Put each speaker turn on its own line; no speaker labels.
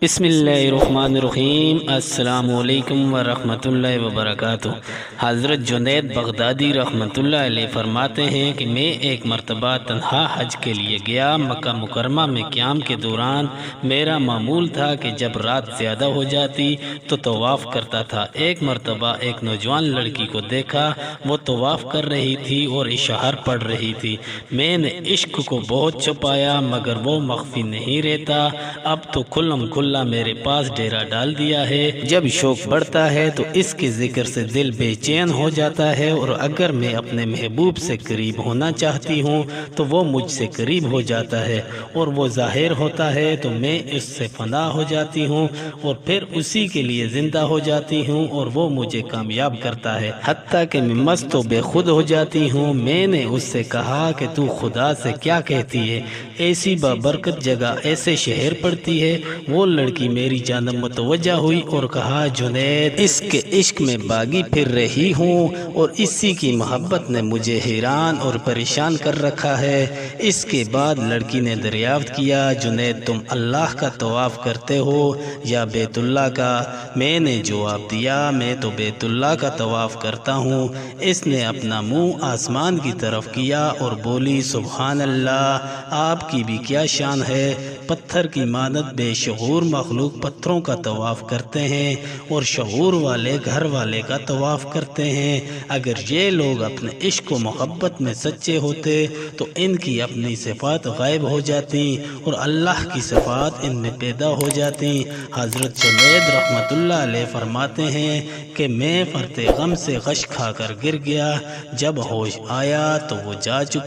بسم اللہ الرحمن الرحیم۔ السلام علیکم ورحمۃ اللہ وبرکاتہ۔ حضرت جنید بغدادی رحمۃ اللہ علیہ فرماتے ہیں کہ میں ایک مرتبہ تنہا حج کے لیے گیا۔ مکہ مکرمہ میں قیام کے دوران میرا معمول تھا کہ جب رات زیادہ ہو جاتی تو طواف کرتا تھا۔ ایک مرتبہ ایک نوجوان لڑکی کو دیکھا، وہ طواف کر رہی تھی اور اشہار پڑھ رہی تھی۔ میں نے عشق کو بہت چھپایا مگر وہ مخفی نہیں رہتا۔ اب تو کھلم کھلا میرے پاس ڈیرا ڈال دیا ہے۔ جب شوق بڑھتا ہے تو اس کے ذکر سے دل بے چین ہو جاتا ہے، اور اگر میں اپنے محبوب سے قریب ہونا چاہتی ہوں تو وہ مجھ سے قریب ہو جاتا ہے، اور وہ ظاہر ہوتا ہے تو میں اس سے فنا ہو جاتی ہوں اور پھر اسی کے لیے زندہ ہو جاتی ہوں، اور وہ مجھے کامیاب کرتا ہے، حتیٰ کہ میں مست و بے خود ہو جاتی ہوں۔ میں نے اس سے کہا کہ تو خدا سے کیا کہتی ہے؟ ایسی بابرکت جگہ، ایسے شہر پڑتی ہے؟ وہ لڑکی میری جانب متوجہ ہوئی اور کہا، جنید، اس کے عشق میں باغی پھر رہی ہوں اور اسی کی محبت نے مجھے حیران اور پریشان کر رکھا ہے۔ اس کے بعد لڑکی نے دریافت کیا، جنید، تم اللہ کا طواف کرتے ہو یا بیت اللہ کا؟ میں نے جواب دیا، میں تو بیت اللہ کا طواف کرتا ہوں۔ اس نے اپنا منہ آسمان کی طرف کیا اور بولی، سبحان اللہ، آپ کی بھی کیا شان ہے۔ پتھر کی مانند بے شعور مخلوق پتھروں کا طواف کرتے ہیں اور شعور والے گھر والے کا طواف کرتے ہیں۔ اگر یہ لوگ اپنے عشق و محبت میں سچے ہوتے تو ان کی اپنی صفات غائب ہو جاتی اور اللہ کی صفات ان میں پیدا ہو جاتی۔ حضرت جنید رحمۃ اللہ علیہ فرماتے ہیں کہ میں فرط غم سے غش کھا کر گر گیا، جب ہوش آیا تو وہ جا چکی